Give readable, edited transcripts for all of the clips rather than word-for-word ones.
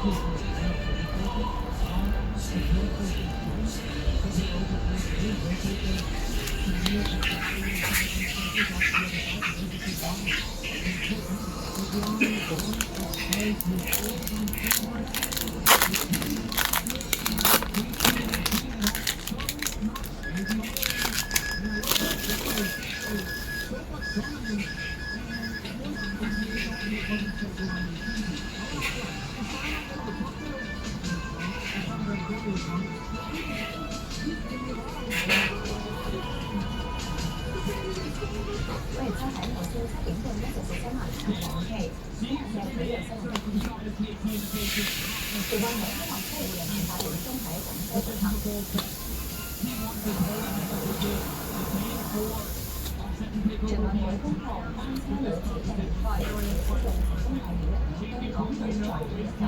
我哋猜喺我消息點到呢就4萬7往期，今日嘅體育新聞工作。做運動開幕式會由8點鐘喺廣州舉行。全運會公布單車女子嘅比賽，出路成功係香港隊再度入閘。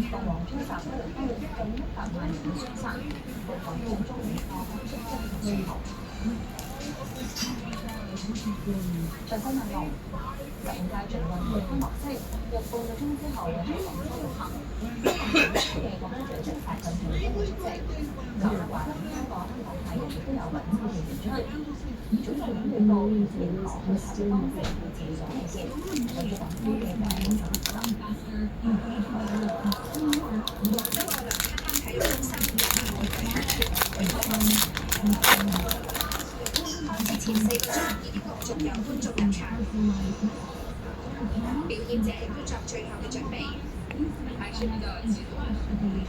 鳳凰村集會近100萬人嘅相殺，部分中年貨品出真嘅最後。詳細內容15屆全運會開幕式約半個鐘之後會喺廣州舉行。嘅國家主席習近平將會出席。劉德華等香港藝人亦都有份參與演出。總導演預告，迎來去合作方式會前所未見，為咗廣州嘅第一種特色。前4個鐘已經陸續有觀眾入場，表演者亦都作最後嘅準備。還是比較激動，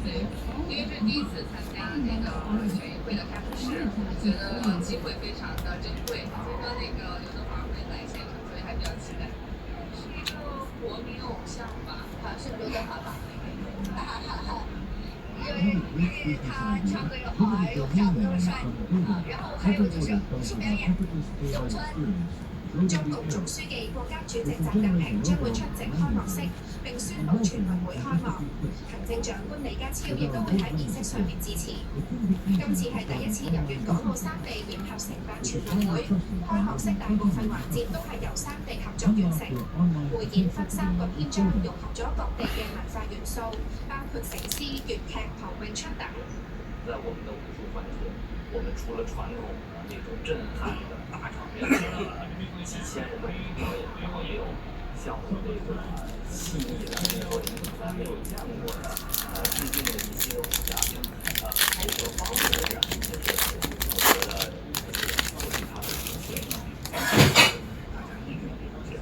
對，因為是第一次參加那個全運會的開幕式，覺得機會非常的珍貴。聽說那個劉德華會來現場，所以還比較期待。是一個國民偶像吧，好像是劉德華吧？因為他唱歌又好，又長得又帥，然後還有就是是表演詠春。中共總書記、國家主席習近平將會出席開幕式並宣布全運會開幕，行政長官李家超亦都會喺儀式上面致辭。今次係第一次由粵港澳3地聯合承辦全運會，開幕式大部分環節都係由3地合作完成。匯演分3個篇章，融合咗各地嘅文化元素，包括醒獅、粵劇、唐詠春等。在我們的武術環節，我們除了傳統的那種震撼的大場面的幾千人的表演，然後也有像我們這個細膩的那種咱沒有見過的致敬的一些武俠還有方面的這樣一些設施，我覺得促進他的呈現，大家一定要理解。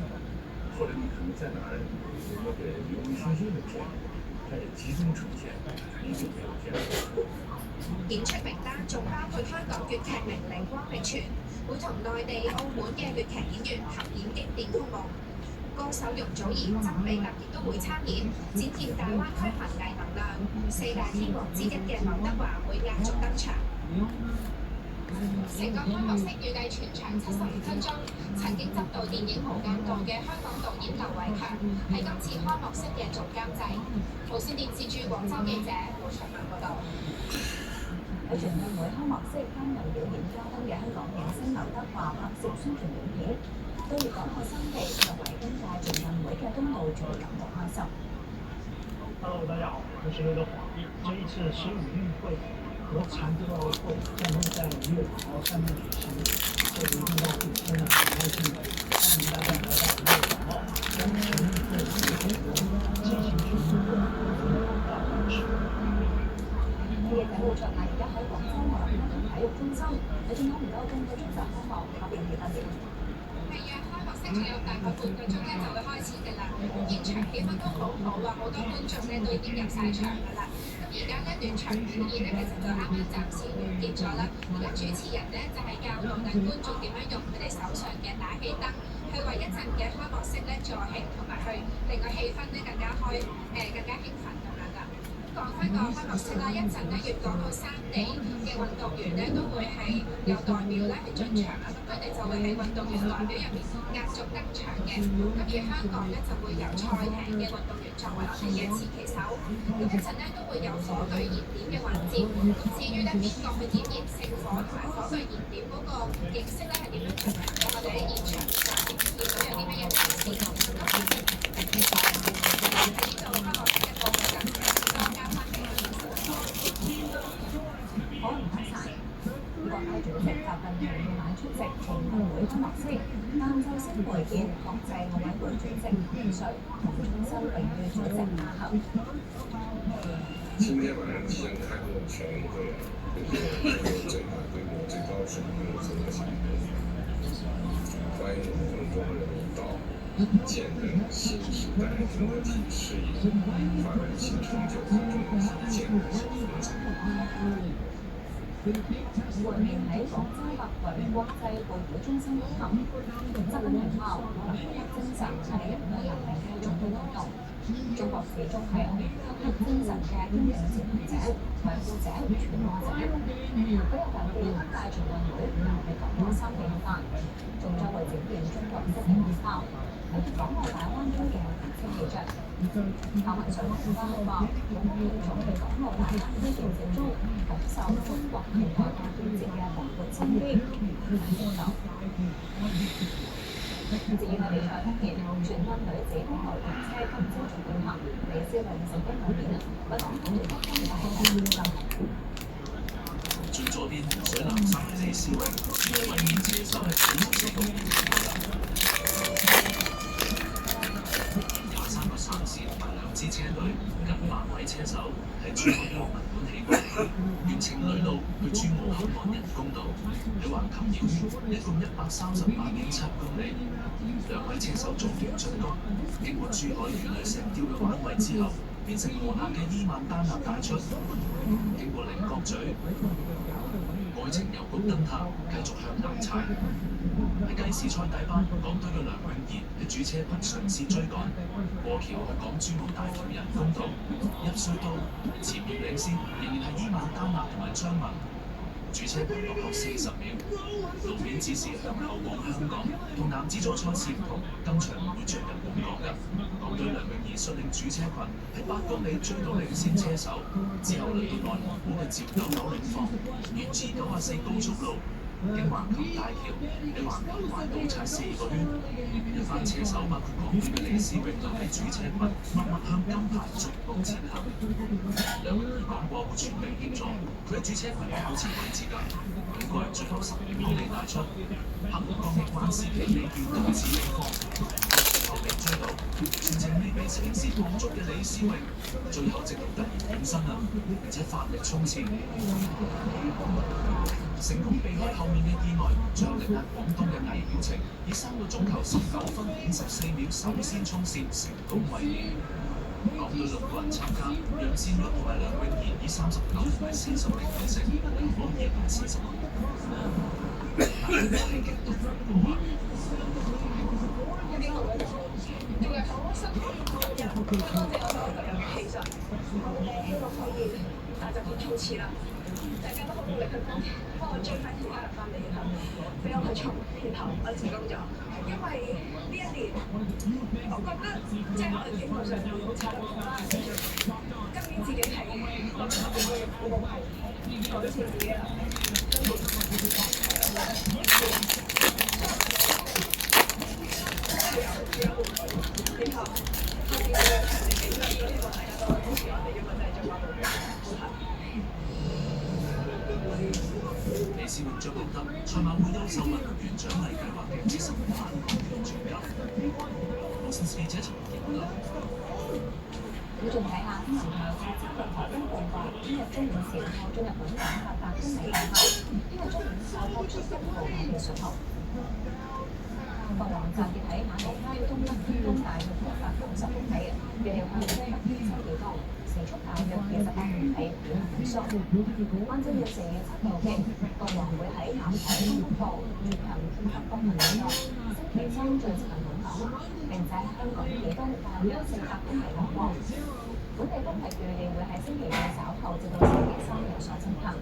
或者你可能在哪兒有那個有一些的片，它也集中呈現，一定沒有見過。演出名單仲包括香港粵劇名伶汪明荃，會同內地、澳門嘅粵劇演員合演經典曲目。歌手容祖兒、曾比特亦都會參演，展現大灣區文藝能量。4大天王之一嘅劉德華會壓軸登場。成個開幕式預計全長75分鐘。曾經執導電影《無間道》嘅香港導演劉偉強係今次開幕式嘅總監製。無線電視駐廣州記者胡卓文報道。喺全運會開幕式擔任表演嘉賓嘅香港影星劉德華拍攝宣傳影片，對粵港澳3地作為今屆全運會嘅東道主感到開心。Hello， 大家好，我是劉德華。這一次15運會和殘奧運會將會在5月9號3面舉行，所以聽到主持人很開心的，歡迎大家來到5月9號將全運會與中國進行全運會大開始。你嘅體育場而家喺廣州內體育中心，你仲攞唔到咁多鐘就開幕，合唔合得？係啊，開幕式仲有大概半個鐘咧就會開始㗎啦。現場氣氛都好好啊，好多觀眾咧都已經入晒場㗎啦。咁而家咧暖場表演咧其實就啱啱暫時完結咗啦。而家主持人咧就係教導緊觀眾點樣用佢哋手上嘅打氣燈，去為一陣嘅開幕式咧助興，同埋去令個氣氛咧更加興奮咁樣㗎。講翻個開幕式啦，一陣咧粵港澳3地嘅運動員咧都會係有代表咧係進場啦，咁佢哋就會喺運動員代表入面壓軸登場嘅。咁而香港咧就會由賽艇嘅運動員作為我哋嘅持旗手。咁一陣咧都會有火炬燃點嘅環節。咁至於咧邊個去點燃聖火同埋火炬燃點嗰個形式咧係點樣進行嘅，我哋喺現場暫時見到。晏晝先會見國際奧委會主席潘瑞同中心榮譽主席馬赫。今天晚上即将开幕的全运会就是震撼规模最高水平的综合项目，欢迎我们更多人一道见证新时代中国体育事业发展新成就和中国体育建设新风采。會面喺廣州百隊國際會議中心舉行。習近平話：黑黑精神係一個人民嘅重要活動。中國始終係黑黑精神嘅堅定持份者、維護者、傳播者。佢又強調大全運會唔係講開三地化，仲將會展現中國式嘅文化，係港澳大灣區嘅特色氣象。譚文水更加話：用呢種嘅港澳大灣區建設中，感受中國現代化建設嘅蓬勃生機，至於喺比賽方面，全運女子乒乓球車今朝早舉行，李思穎成績表現不擋好對方嘅大球。最左邊水藍衫嘅李思穎，衛冕車手係總速度23個省市同埋2支車隊，近100位車手喺珠海博物館起步，完程旅路去珠澳口岸人工島，喺橫琴繞圈，一共138.7公里。2位車手早段進攻，經過珠海魚類石雕嘅彎位之後，變成河南嘅伊萬丹納帶出，經過菱角咀、愛情郵局燈塔，繼續向南踩。喺計時賽底班，港隊嘅梁永賢喺主車群嘗試追趕，過橋去港珠澳大橋人工島，入隧道前面領先仍然係伊萬丹納同埋張文。主車群落後40秒，路面指示向後往香港，同男子組賽事唔同，今場唔會着入本港嘅。港隊梁永賢率領主車群喺8公里追到領先車手，之後輪到內蒙古嘅趙九九領放，沿 G94 高速路經橫琴大橋喺橫琴環島踩4個圈，一班車手包括港隊嘅李思穎留喺主車群，默默向金牌逐步前行。梁永賢講過會全力協助，佢喺主車群靠前位置㗎，佢個人最後12公里帶出，黑龍江嘅關思琪尾段獨自領放，後被追到，全程未被車線綁捉嘅李思穎，最後直到突然轉身啦，並且發力衝刺。成功避開後面嘅意外，最後力壓廣東嘅魏曉晴，以3個鐘頭19分54秒首先衝線，成功衛冕。港隊6個人參加，楊善玉同埋梁永賢以39同埋40名完成，梁可兒同40名。大家係極度歡呼啊！其實我哋希望可以大隻啲衝刺啦，大家都好努力去幫我追翻其他人翻嚟，然後俾我去衝，然後我成功咗。因為呢一年，我覺得即係我哋基本上冇差得多啦。今年自己係我覺得我係改善自己啦。李思穎將獲得賽馬會優秀運動員獎勵計劃嘅10萬港元獎金。無線記者陳傑報道。要仲睇下天文台嘅測量台公佈話，聽日中午前後進入本港800公里以後，聽日中午後發出1號強烈信號。鳳凰集結喺馬路街東北偏東大約190公里，預料向西北偏西移動，時速大約28公里，緩慢速。按照現時預測路徑，鳳凰會喺南海東北部越近50公里左右，星期三最接近本港，並且喺香港以東大約400公里落光。本地風力預料會喺星期二稍後至到星期三有所增強。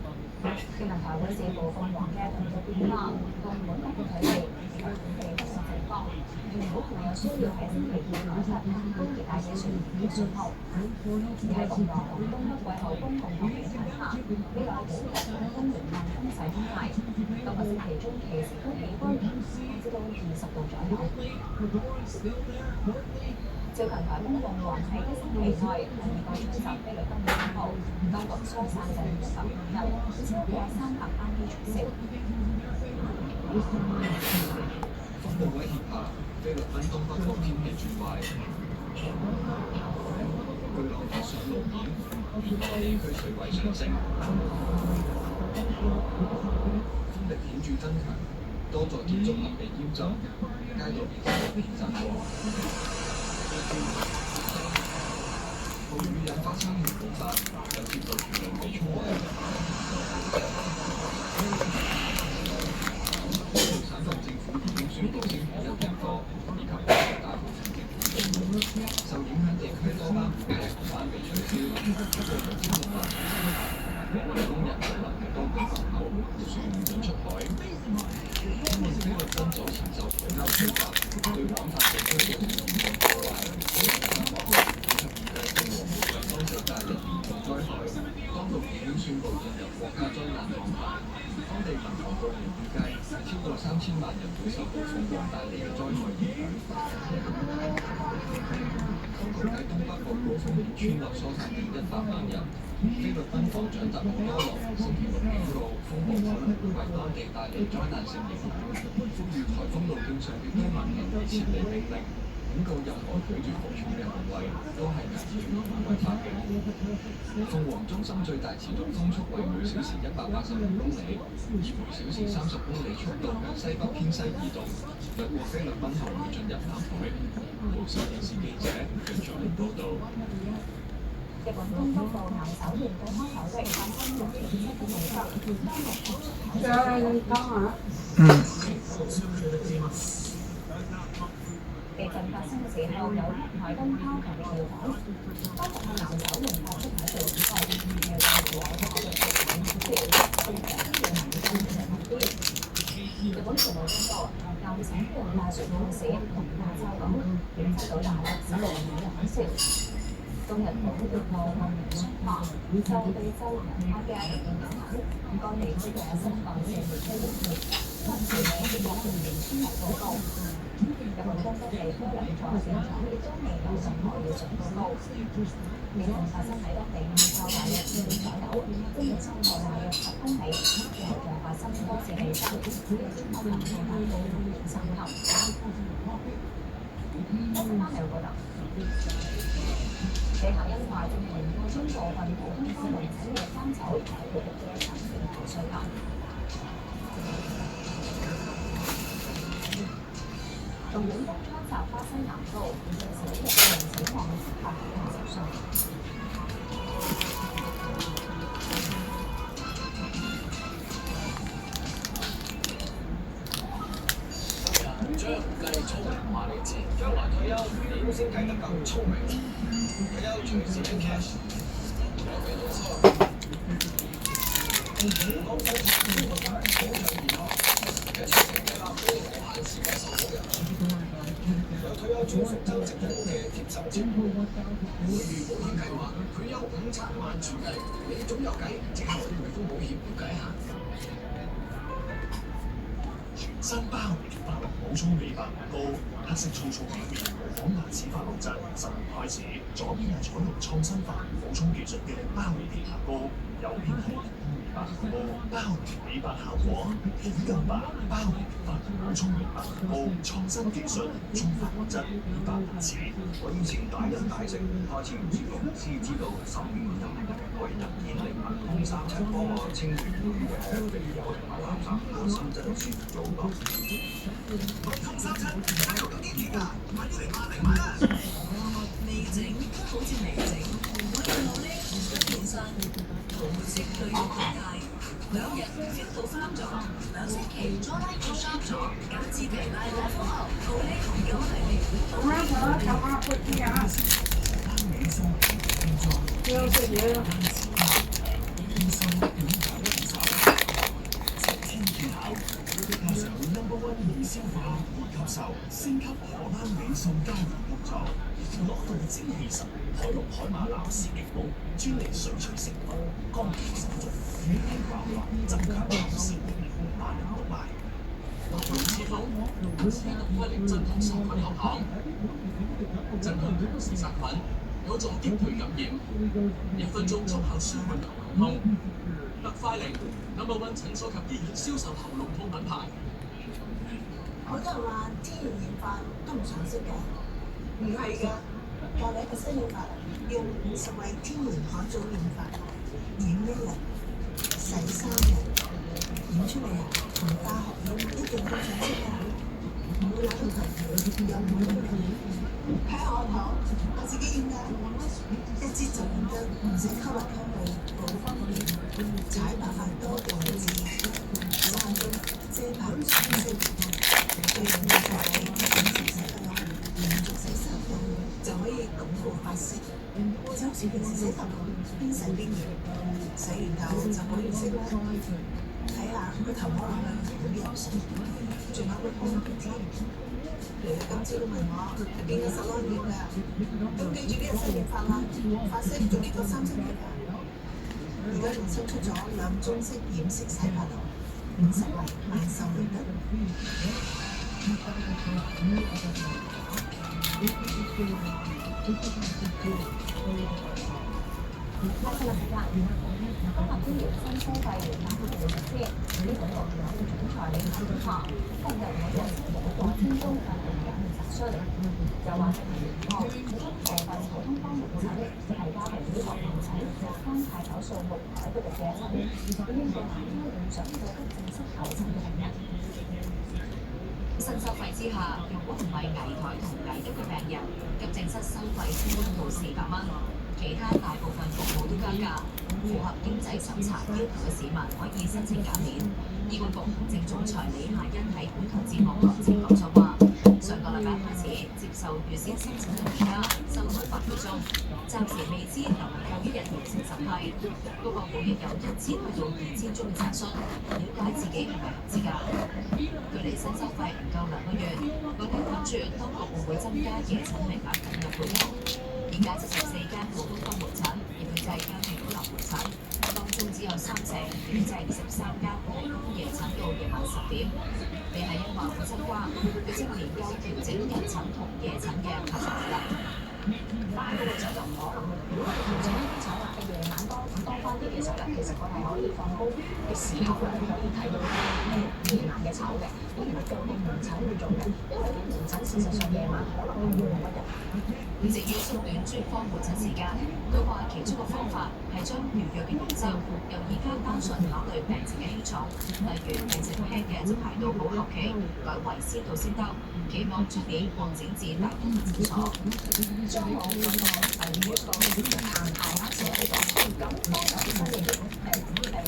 天文台會視乎鳳凰嘅同步變化同本港嘅距離以及本地風力情況，如果係有需要喺星期二改發高熱帶氣旋信號。而喺鳳凰同東北季候風共同影響下，未來幾日風緩慢風勢偏大，今個星期中期市區氣溫至到20度左右。超強颱風鳳凰喺一星期內第2個吹襲菲律賓嘅風暴，當局疏散近100萬人，超過300班機取消。菲律賓東北部天氣轉壞。據朗北上路面，沿岸地區水位上升，風力顯著增強，多座建築物被淹浸，街道變成一片山坡。暴雨引發山洪暴發，有鐵路橋梁被沖毀。省份政府已經宣布星期一停課，以及大部分政府停工。受影響地區多班國際航班被取消，超過6,600人。港運工人就留喺當地服務，船唔准出海。因為菲律賓早前受海流吹襲，對廣泛地區造成嚴重破壞，當地帶嚟嚴重災害。當局已經宣布進入國家災難狀態。當地民航部門預計超過3000萬人會受到鳳凰帶嚟嘅災害影響。當局喺東北部高風險村落疏散近100萬人。菲律賓防長特奧多羅星期六警告，風暴可能會為當地帶嚟災難性影響，呼籲颱風路徑上嘅居民臨時撤離命令，警告任何拒絕服從嘅行為都係危險同違法嘅。鳳凰中心最大持續風速為每小時186公里，以每小時30公里速度向西北偏西移動，掠過菲律賓後會進入南海。無線電視記者楊卓玲報導。日本東北部岩手縣對開口域發生6.7個美級，地震發生嘅時候，有海燈拋求跳海。當局向岩手縣發出海嘯警告，又暫時有海域嘅警示，令人要民眾注意啲。日本傳媒報道，岩手縣大船渡市同亞洲島觀測到大約16秒嘅海嘯。中日本鐵路運營商話，受地震引發嘅地震影響，該地區嘅新幹線列車延誤，目前未獲全面村民報告。日本東北地區兩座電廠亦都未有任何異常報告。地震發生喺當地午後大約4點左右，正係深度大約10公里，後續發生多次地震，令中國民眾大部分震撼。今晚有報道。地下因話正研究將部分普通市民請嘅山酒解決嘅產權同需求。重點工槍襲巴西南部，最少6人死亡，8人受傷。張繼聰話你知，將來退休點先計得夠聰明？退休隨時領 cash，有幾多收？講生產保障健康，一出成嘅立非無限時間受保人，有退休專屬增值服務嘅貼心節目，每月保險計劃退休5,000萬全計，你總有計，即刻去匯豐保險了解下。全新包白補充美白膏，黑色粗糙表面模仿牙齒琺瑯質，10月開始，左邊係採用創新琺瑯補充技術嘅包美白膏，右邊係美白膏，包美白效果顯更白，包美白補充美白膏，創新技術，充琺瑯質，美白牙齒。我以前大人大食，開始唔舒服，先知道10月入為特健靈物通37幫我清潔腸鼻油同埋垃圾，個心真係舒服咗好多。通37有咁堅持㗎，買啲嚟買啦！未整都好似未整，我用我呢本身紅色對肉好大，2日 feel 到3咗，2星期再拉到3咗，減脂皮拉拉科後，好呢同樣係你好呢加上 No.1 易消化、易吸收，升級荷蘭美素膠原木醋，攞到精氣神，海陸海馬鬧事極寶，專利水取成分，乾淨手續，軟硬滑滑，增強抗消活力，萬人都買。6次口，斯特威力真空殺菌合行，真空殺菌有助擊退感染，1分鐘速效舒緩喉嚨痛。特快靈 No.1 診所及醫院銷售喉嚨痛品牌。好多人話天然染髮都唔常識嘅，唔係㗎。教你一個新染法，用50位天然海藻染髮，染1日，洗3日，染出嚟啊，同化學染一樣咁常識㗎，唔會攞到頭條，又唔會出嚟。睇下我頭，我自己染㗎，一支就染得，唔使溝嚟溝去，好方便，踩白髮多定字，3分遮白上色，最重要就係唔使洗頭，連續洗3日就可以鞏固髮色，就好似平時洗頭邊洗邊染，洗完頭就冇染色啦。睇下個頭摸落去好油水，仲有個光邊添。你今朝都問我係邊個手攞染㗎？咁記住呢個新染法啦，髮色仲經過3星期㗎。而家仲新出咗2種式染色洗髮露，50位萬壽嚟得。拉伸嘅時間，今日都要新收費嚟打佢哋嘅先。呢種樂團嘅總裁李克強，今日我哋冇講天中嘅減實出嚟，就話係部分普通科門診係家庭醫學門診翻太手數目喺度嘅啦，已經對其他正常嘅急症室求診嘅病人。新收費之下，如果唔係危殆同危急嘅病人，急症室收費先到400蚊。其他大部分服務都加價，符合經濟審查要求嘅市民可以申請減免。醫管局行政總裁李夏欣喺本台節目《講清講楚》話：上個禮拜開始接受預先申請嘅而家收取8個鐘，暫時未知能夠1日完成審批。不過每日有1000去到2000宗嘅查詢，了解自己係咪合資格。距離新收費唔夠2個月，我哋關注當局會唔會增加夜診名額引入配合。而家74間普通科門診，亦都即係家庭醫療門診，當中只有3成，亦即係23間提供夜診到夜晚10點。李夏欣話會增加，佢正研究調整日診同夜診嘅客戶比例。翻嗰個診就唔可能，如果係調整診啦，嘅夜晚多翻啲嘅時候咧，其實佢係可以放工嘅時候咧，可以睇到夜晚嘅籌嘅，咁唔係個個門診會做嘅，因為啲門診事實上夜晚可能係冇乜人。至於縮短專科門診時間，佢話其中一個方法係將預約嘅日週由而家單純考慮病情嘅輕重，例如病情輕嘅就排到好後期，改為先到先得，期望出年擴展至大部分診所。將我嗰個一個限牌額寫喺度，咁當有啲新嘅病嘅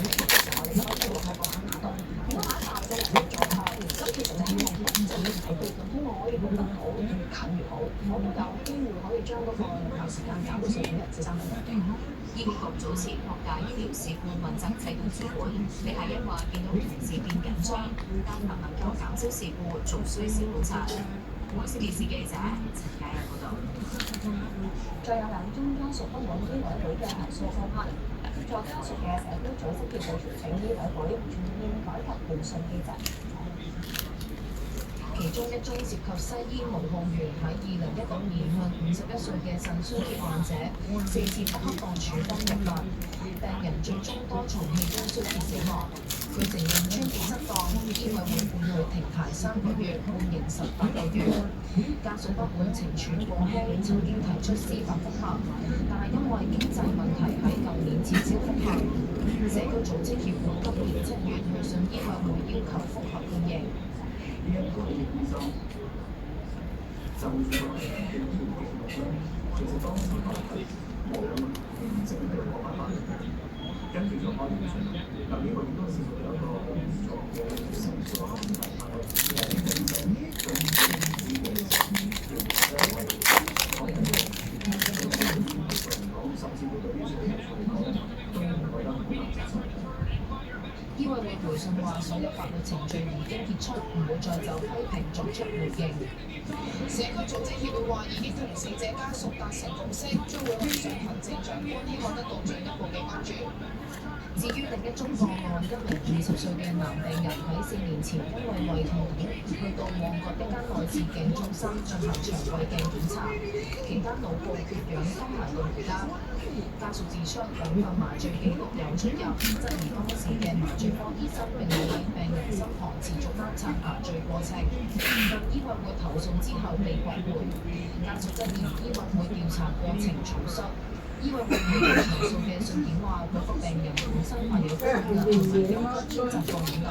時候，我哋都可以落喺個額度，如果額下嘅人做開，咁其實就希望就要睇到，希望可以做得好越近越好，我哋有機會可以將嗰個輪候時間減到4日至3日。醫管局早前擴大醫療事故問責制度主管，李夏欣話見到同事變緊張，但能唔能夠減少事故，仲需時觀察。本市電視記者陳嘉欣報道。再有2宗家屬不滿醫委會嘅投訴個案，協助家屬嘅社區組織協會調整醫委會全面改革聆訊機制。其中1宗涉及西醫毛浩源喺2019年向51歲嘅腎衰竭患者4次不恰當處方入藥，病人最終多重器官衰竭死亡。佢承認專業失當，醫委會判佢停牌3個月，判刑18個月。家屬不滿懲處過輕，曾經提出司法覆核，但係因為經濟問題喺舊年撤銷覆核。社區組織協會今年7月去信醫委會要求覆核判刑。跟住就開完場，嗱呢個應該是有一個咗嘅成果，醫委會回信話，所有法律程序已經結束，唔會再就批評作出回應。社區組織協會話已經同死者家屬達成共識，將會去信行政長官，希望得到進一步嘅關注。至於另一宗個案，一名20歲嘅男病人喺4年前因為胃痛等，去到旺角一間內視鏡中心進行腸胃鏡檢查，期間腦部缺氧昏迷到而家。家屬指出，兩份麻醉記錄有出入，質疑當時嘅麻醉科醫生並冇為病人心房持續摩擦麻醉過程，向醫委會投訴之後被駁回。家屬質疑醫委會調查過程草率。醫委會回應投訴嘅信件話，佢個病人本身患有高血壓同埋憂鬱症疾病等，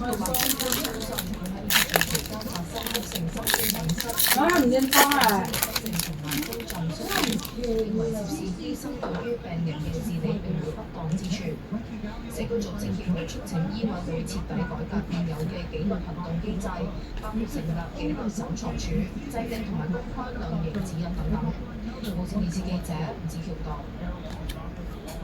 又話醫生相信佢喺麻醉期間發生急性心肌梗塞、心肌病同埋心臟衰竭，認為涉事醫生對於病人嘅治理並無不當之處。社區組織協會促請醫委會徹底改革現有嘅紀律行動機制，包括成立紀律審裁處、制定同埋公開量刑指引等等。無線電視記者吳子喬報道。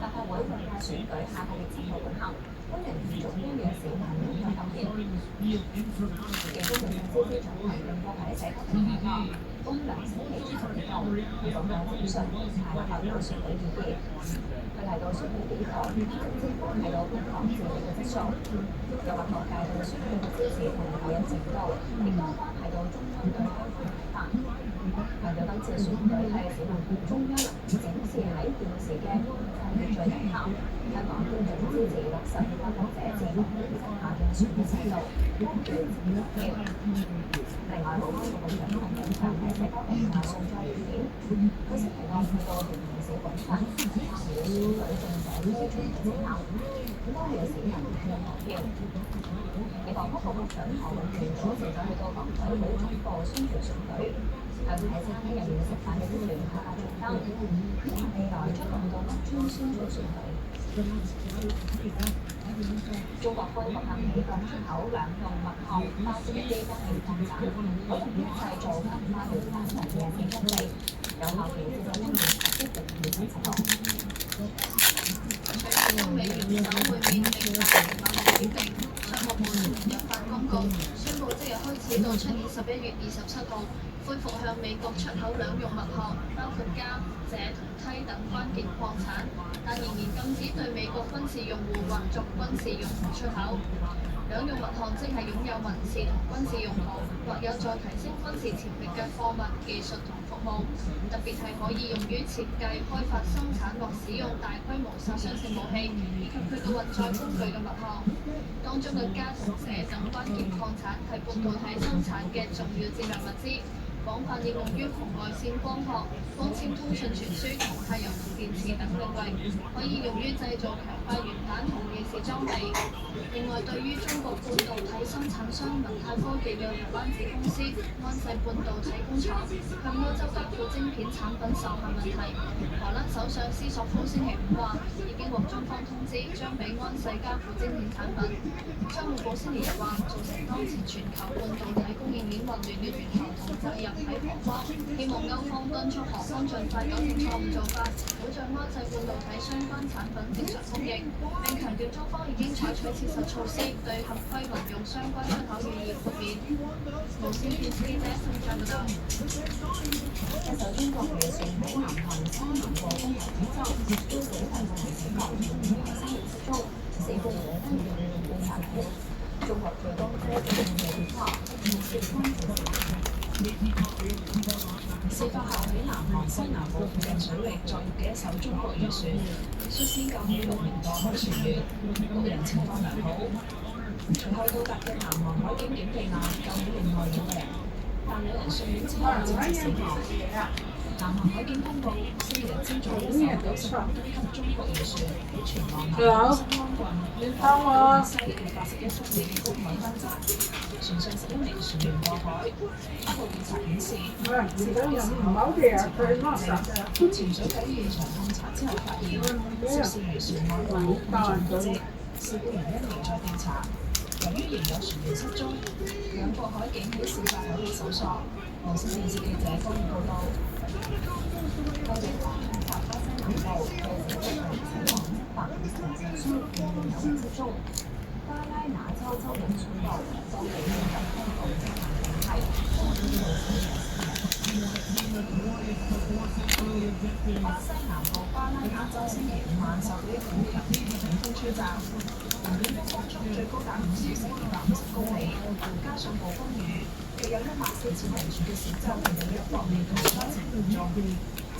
立法會換屆選舉下個月7號舉行，歡迎連續邀約市民踴躍投票。警方律政司司長陳定國喺社交平台話：今2星期出席之後，會講解正常安排立法會選舉意見。佢提到選舉幾台，政府提到邊防治理嘅質素，又話各界對選舉嘅支持同投入程度，亦都關係到中央對香港嘅睇法。強調今次選舉係市民同中央展示喺現時嘅安全秩序底下，香港堅定支持落實愛國者治港原則下嘅選舉制度，不斷佔一票。另外，保安局局長鄧炳強喺社交平台上載影片，佢星期六去到屯門市廣場參與選舉政者推出嘅指南，呼籲市民踴躍投票。而房屋局局長何永權早前就去到港委會總部宣傳選舉。向喺餐廳入面食飯嘅官員派發傳單，因為未來將來到北村宣傳選舉。中國恢復向美國出口兩用物項包括嘅基金型礦產，可用於製造更加原產能嘅電動車，有效調節到1年7億美元出口。隨住美元首會面並達成貿易協定，商務部前日發公告，宣布即日開始到出年11月27號。恢復向美國出口兩用物項，包括鎵、鍺同銻等關鍵礦產，但仍然禁止對美國軍事用戶或作軍事用途出口。兩用物項即係擁有民事同軍事用途，或有助提升軍事潛力嘅貨物、技術同服務，特別係可以用於設計、開發、生產或使用大規模殺傷性武器以及佢嘅運載工具嘅物項。當中嘅鎵同鍺等關鍵礦產係半導體生產嘅重要戰略物資。廣泛應用於紅外線光學、光纖通訊傳輸同太陽能電池等領域，可以用於製造強化原彈同夜視裝備。另外，對於中國半導體生產商文泰科技嘅台灣子公司安世半導體工廠向歐洲交付晶片產品受限問題，荷蘭首相斯索夫星期5話已經獲中方通知，將俾安世交付晶片產品。商務部星期日話，造成當前全球半導體供應鏈混亂嘅源頭同責任喺荷方，希望歐方敦促荷方盡快糾正錯誤做法，保障安世半導體相關產品正常供應，並強調中方已經採取切實措施，對合規民用相關出口予以豁免。無線電視記者陳章報道。一艘中國漁船喺南韓西南部東海之州，標記係運嚟死亡，3人失蹤，死者原因仍然被查明。中國最高科技部門話，目前關注事發後喺南韓西南部附近水域作業嘅一艘中國漁船，率先救起6名墮海船員，6人情況良好。隨後到達嘅南韓海警檢避艦救起另外2個人，但有人順便車輛直接死亡。南韓海警公告，星期日朝早一艘98噸級中國漁船喺全羅南新安郡西嘅81公里嘅公海分閘，船上11名船員墮海。初步調查顯示，事發嘅時候潛水喺現場勘查之後發現，涉事漁船內部冇安全標誌，事故原因仍在調查。由於仍有船員失蹤，兩國海警喺事發海域搜索。無線電視記者江燕報道。當地方向法巴西南部對死亡150人受傷仍然有人失蹤。巴拉那州州人宣布，當地緊急公布職能警戒，當地無線巴西南部巴拉那州星期5晚受到一股強烈嘅警風吹襲，能見風速最高達5小時250公里，加上暴風雨，約有14000人住嘅小鎮仍有100名同災情嚴重。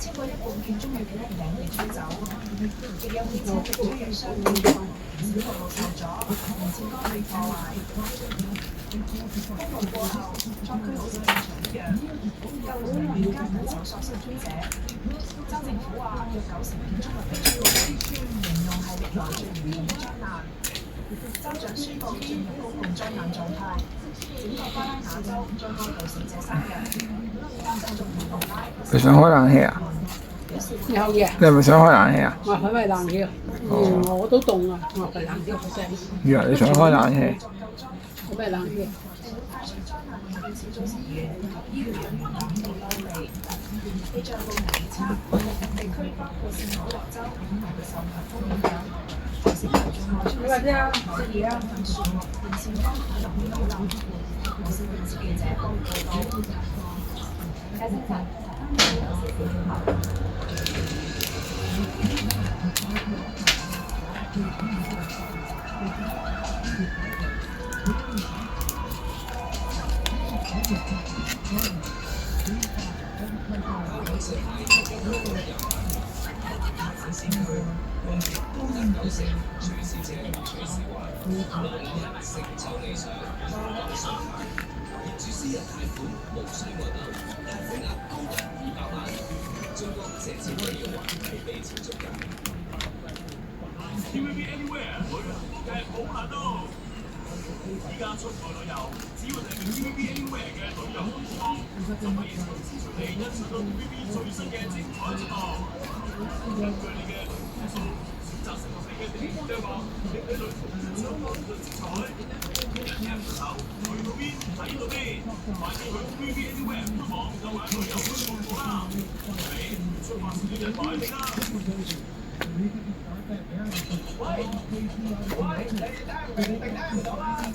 超過一半建築物嘅屋頂被吹走，亦有列車被吹入商店，小道路受阻，連線杆被破壞。風暴過後，災區好似正常一樣，救援人員加緊搜索失蹤者。州政府話約90建築物被摧毀，形容係歷來最嚴重嘅災難。州長宣布進入公共災難狀態，整個巴拉那州將哀悼死者3日。州總統杜拉你想開冷氣啊？有嘅。你係咪想開冷氣啊？我開咪冷氣啊！我都凍啊！我係冷氣好聲。以為你想開冷氣。開咪冷氣。派出災難應變小組成員及醫療人員趕到當地。氣象部預測，地區包括聖保羅州受強風影響，提醒民眾外出時注意安全樹木、電線桿可能會倒冧。無線電視記者幫報道。解釋法，香港有時小學。TVB Anywhere 旅行嘅好難到，依家出外旅遊，只要訂閱 TVB Anywhere 嘅旅遊通告，就可以隨時隨地欣賞到 TVB 最新嘅精彩節目。根據你嘅旅遊數，選擇適合你嘅地方計劃，令你旅途充滿精彩。人人手去到邊睇到邊，快啲去 TVB Anywhere 官網購買旅遊通告啦！你出發前嘅人買定啦！喂，你聽唔到啊？聽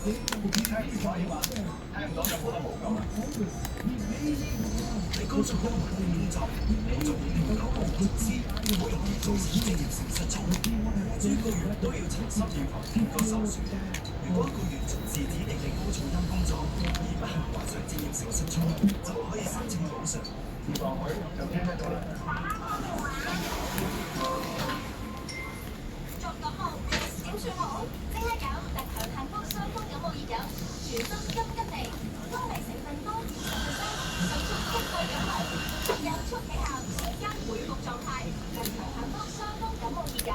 唔到就冇得冇咁。你剛做好文員工作，我就會令到工作司好容易造成職業性失聰。每個月都要查心電圖聽歌手算。如果一個月從事指定嘅高噪音工作，而不幸患上職業性失聰，就可以申請補償。落去就聽得到啦。作感冒點算好？即刻搞特強幸福傷風感冒熱飲，全身金吉地，多維成分高，10%手速一個感冒，有速起效，瞬間回復狀態。特強幸福傷風感冒熱飲。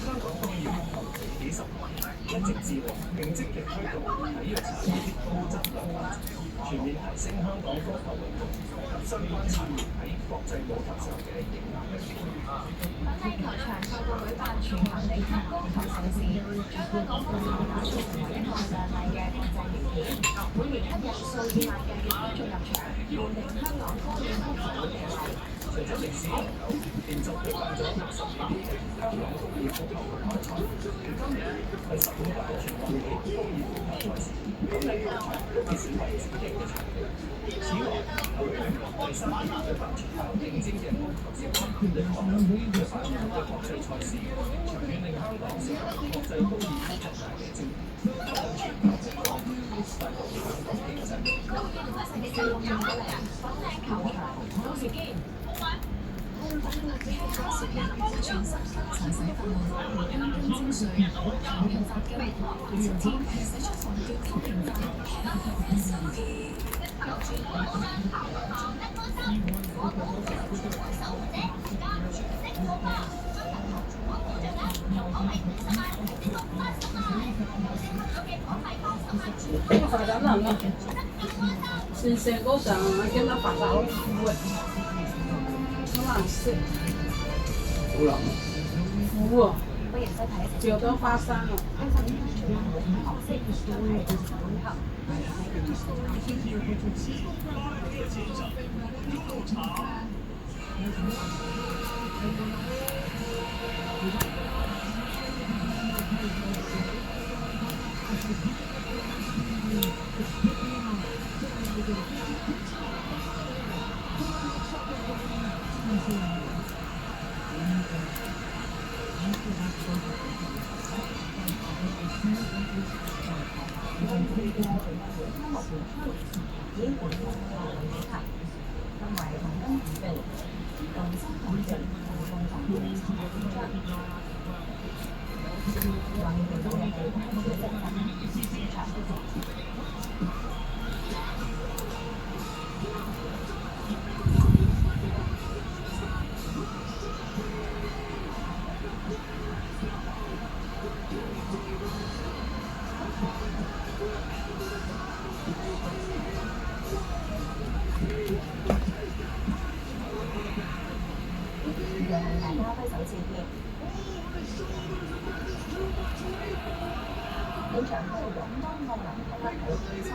香港工業求其幾十年，一直致力並積極推動體育產業高質量發展，全面提升香港足球運動及相關產業喺國際舞台上嘅影響力。粉嶺球場透過舉辦全球頂級高球盛事，將香港足球打造成為一個亮麗嘅國際景點，每年吸引數以萬計嘅觀眾入場，奠定香港高端足球嘅地位。除咗歷史悠久，現就舉辦咗60幾年嘅香港高爾夫球擂台賽，今年第15屆全國高爾夫球賽事，粉嶺球場被選為指定嘅場地。此外，後來第3年舉辦全球頂尖嘅高球小球嘅項目，舉辦好多國際賽事，長遠令香港成為國際高爾夫球界嘅焦點，吸引全球目光，帶動香港經濟。粉嶺球場，到時見。全新財洗服務，香根精髓，有人雜嘅味道，前天使出防掉透明化。發展能啦，新鮮嗰陣見到發達好苦嘅，好難食。好冷。苦啊！嚼到花生啊！英文為同根準備共心同力，共同完成嘅主張，讓你哋到嘅係公司嘅職能市場。大家揮手致歉。現場都係廣東個人體育體操。